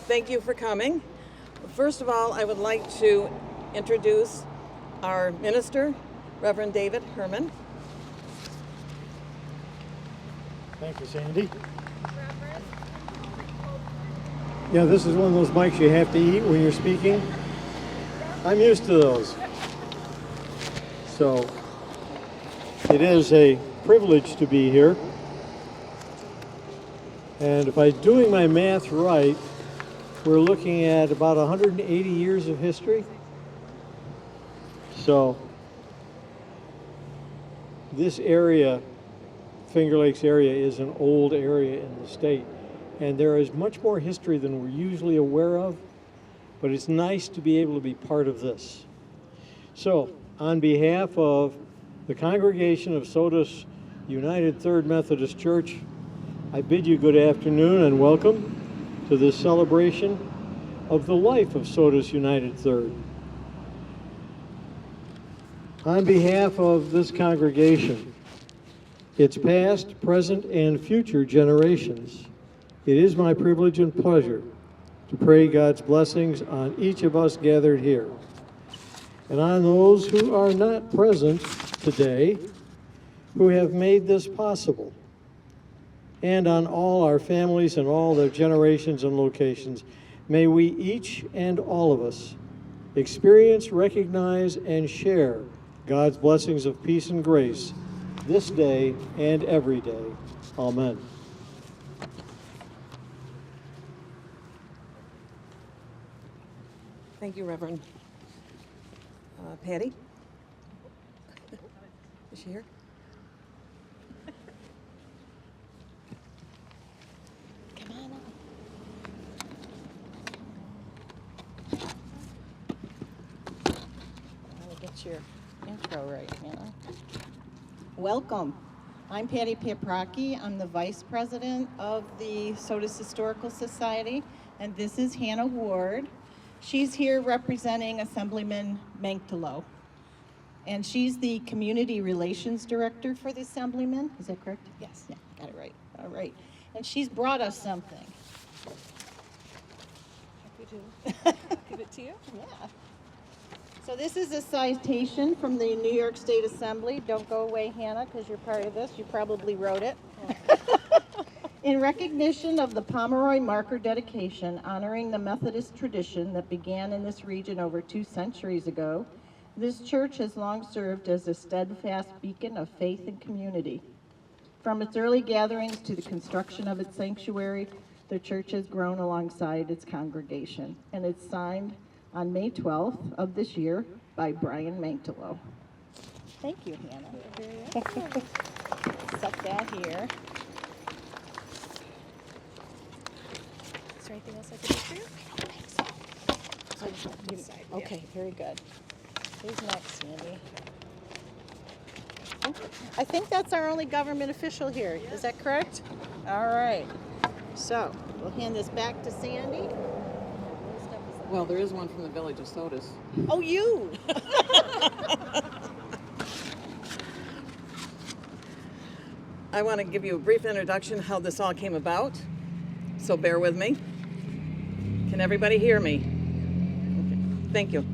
Thank you for coming. First of all, I would like to introduce our minister, Reverend David Herman. Thank you, Sandy. Yeah, this is one of those mics you have to eat when you're speaking. I'm used to those. So, it is a privilege to be here. And if I'm doing my math right, we're looking at about 180 years of history. So, this area, Finger Lakes area, is an old area in the state. And there is much more history than we're usually aware of, but it's nice to be able to be part of this. So, on behalf of the congregation of Sodus United Third Methodist Church, I bid you good afternoon and welcome to this celebration of the life of Sodus United Third. On behalf of this congregation, its past, present, and future generations, it is my privilege and pleasure to pray God's blessings on each of us gathered here, and on those who are not present today, who have made this possible, and on all our families and all their generations and locations. May we each and all of us experience, recognize, and share God's blessings of peace and grace this day and every day. Amen. Thank you, Reverend. Patty? Is she here? Come on up. Let me get your intro right, Hannah. Welcome. I'm Patty Paprocki. I'm the Vice President of the Sodus Historical Society, and this is Hannah Ward. She's here representing Assemblyman Manctolo, and she's the Community Relations Director for the Assemblyman. Is that correct? Yes. Yeah, got it right. All right. And she's brought us something. Happy to give it to you. Yeah. So this is a citation from the New York State Assembly. Don't go away, Hannah, because you're part of this. You probably wrote it. In recognition of the Pomeroy marker dedication, honoring the Methodist tradition that began in this region over 2 centuries ago, this church has long served as a steadfast beacon of faith and community. From its early gatherings to the construction of its sanctuary, the church has grown alongside its congregation, and it's signed on May 12th of this year by Brian Manctolo. Thank you, Hannah. Set that here. Is there anything else I can do for you? Okay, very good. Who's next, Sandy? I think that's our only government official here. Is that correct? All right. So we'll hand this back to Sandy. Well, there is one from the village of Sodus. Oh, you! I want to give you a brief introduction how this all came about, so bear with me. Can everybody hear me? Okay. Thank you.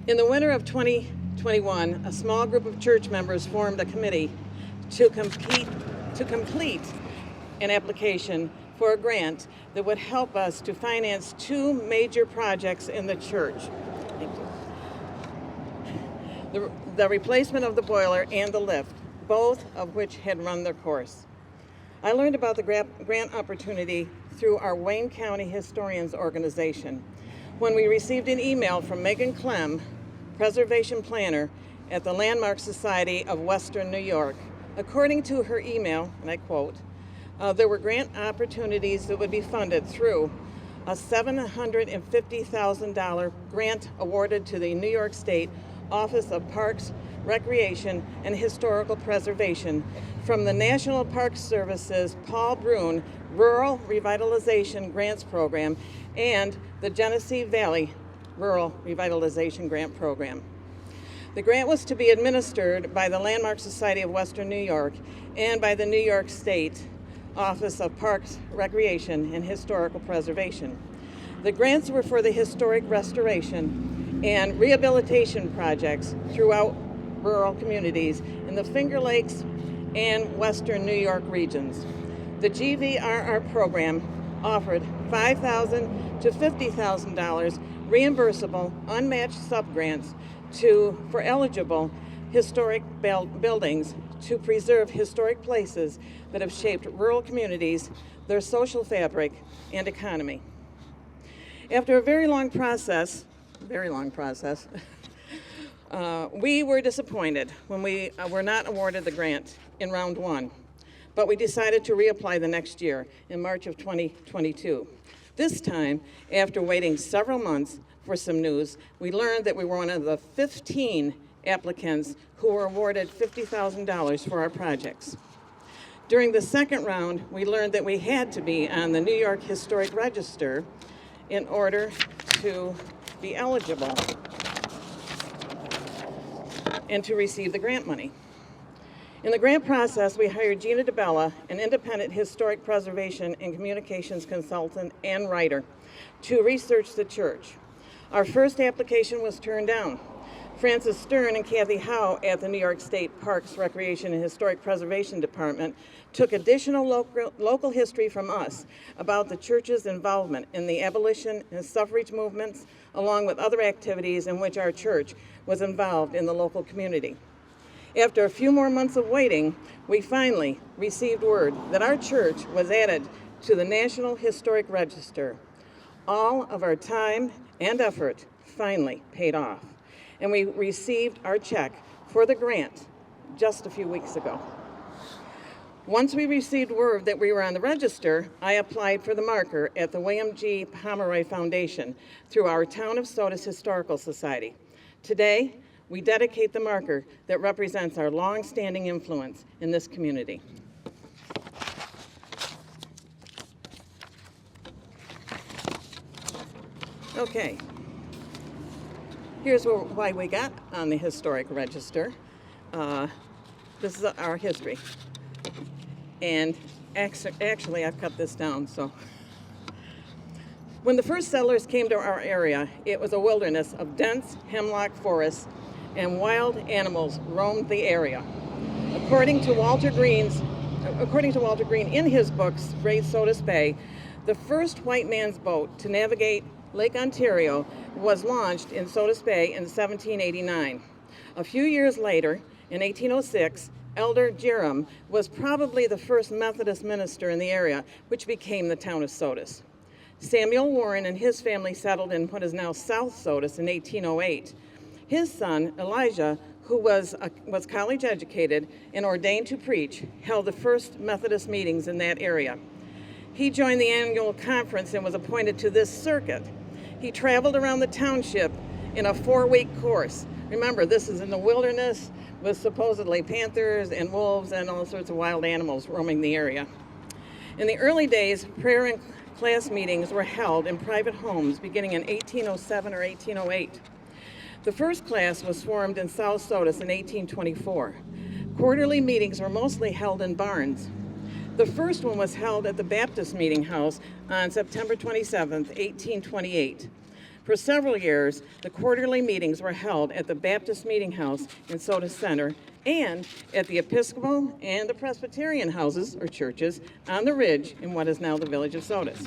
In the winter of 2021, a small group of church members formed a committee to complete an application for a grant that would help us to finance 2 major projects in the church. Thank you. The replacement of the boiler and the lift, both of which had run their course. I learned about the grant opportunity through our Wayne County Historians Organization when we received an email from Megan Clem, Preservation Planner at the Landmark Society of Western New York. According to her email, and I quote, there were grant opportunities that would be funded through a $750,000 grant awarded to the New York State Office of Parks, Recreation, and Historical Preservation from the National Park Service's Paul Brune Rural Revitalization Grants Program and the Genesee Valley Rural Revitalization Grant Program. The grant was to be administered by the Landmark Society of Western New York and by the New York State Office of Parks, Recreation, and Historical Preservation. The grants were for the historic restoration and rehabilitation projects throughout rural communities in the Finger Lakes and Western New York regions. The GVRR program offered $5,000 to $50,000 reimbursable unmatched subgrants for eligible historic buildings to preserve historic places that have shaped rural communities, their social fabric, and economy. After a very long process, we were disappointed when we were not awarded the grant in round one, but we decided to reapply the next year in March of 2022. This time, after waiting several months for some news, we learned that we were one of the 15 applicants who were awarded $50,000 for our projects. During the second round, we learned that we had to be on the New York Historic Register in order to be eligible and to receive the grant money. In the grant process, we hired Gina DeBella, an independent historic preservation and communications consultant and writer, to research the church. Our first application was turned down. Frances Stern and Kathy Howe at the New York State Parks, Recreation, and Historic Preservation Department took additional local history from us about the church's involvement in the abolition and suffrage movements, along with other activities in which our church was involved in the local community. After a few more months of waiting, we finally received word that our church was added to the National Historic Register. All of our time and effort finally paid off, and we received our check for the grant just a few weeks ago. Once we received word that we were on the register, I applied for the marker at the William G. Pomeroy Foundation through our Town of Sodus Historical Society. Today, we dedicate the marker that represents our long-standing influence in this community. Okay, here's why we got on the Historic Register. This is our history. And actually, I've cut this down, so. When the first settlers came to our area, it was a wilderness of dense hemlock forests, and wild animals roamed the area. According to Walter Green in his books, Great Sodus Bay, the first white man's boat to navigate Lake Ontario was launched in Sodus Bay in 1789. A few years later, in 1806, Elder Jerem was probably the first Methodist minister in the area, which became the town of Sodus. Samuel Warren and his family settled in what is now South Sodus in 1808. His son, Elijah, who was college educated and ordained to preach, held the first Methodist meetings in that area. He joined the annual conference and was appointed to this circuit. He traveled around the township in a 4-week course. Remember, this is in the wilderness with supposedly panthers and wolves and all sorts of wild animals roaming the area. In the early days, prayer and class meetings were held in private homes beginning in 1807 or 1808. The first class was formed in South Sodus in 1824. Quarterly meetings were mostly held in barns. The first one was held at the Baptist Meeting House on September 27, 1828. For several years, the quarterly meetings were held at the Baptist Meeting House in Sodus Center and at the Episcopal and the Presbyterian houses, or churches, on the ridge in what is now the village of Sodus.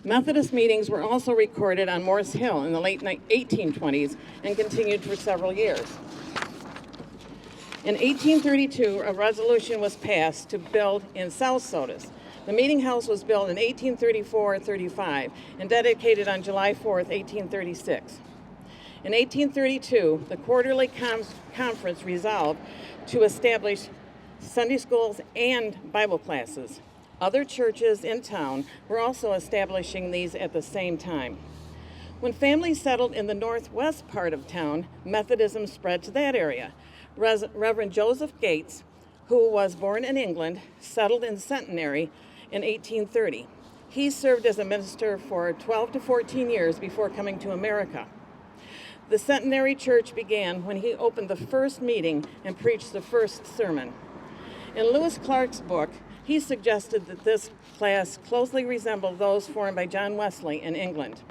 Methodist meetings were also recorded on Morse Hill in the late 1820s and continued for several years. In 1832, a resolution was passed to build in South Sodus. The meeting house was built in 1834-35 and dedicated on July 4th, 1836. In 1832, the quarterly conference resolved to establish Sunday schools and Bible classes. Other churches in town were also establishing these at the same time. When families settled in the northwest part of town, Methodism spread to that area. Reverend Joseph Gates, who was born in England, settled in Centenary in 1830. He served as a minister for 12 to 14 years before coming to America. The Centenary Church began when he opened the first meeting and preached the first sermon. In Lewis Clark's book, he suggested that this class closely resemble those formed by John Wesley in England.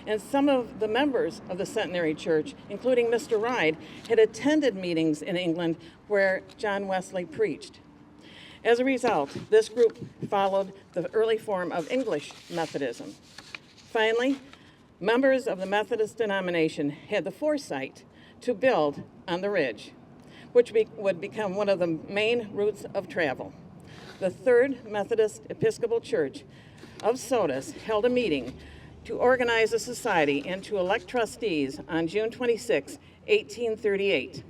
And some of the members of the Centenary Church, including Mr. Ride, had attended meetings in England where John Wesley preached. As a result, this group followed the early form of English Methodism. Finally, members of the Methodist denomination had the foresight to build on the ridge, which would become one of the main routes of travel. The Third Methodist Episcopal Church of Sodus held a meeting to organize a society and to elect trustees on June 26, 1838.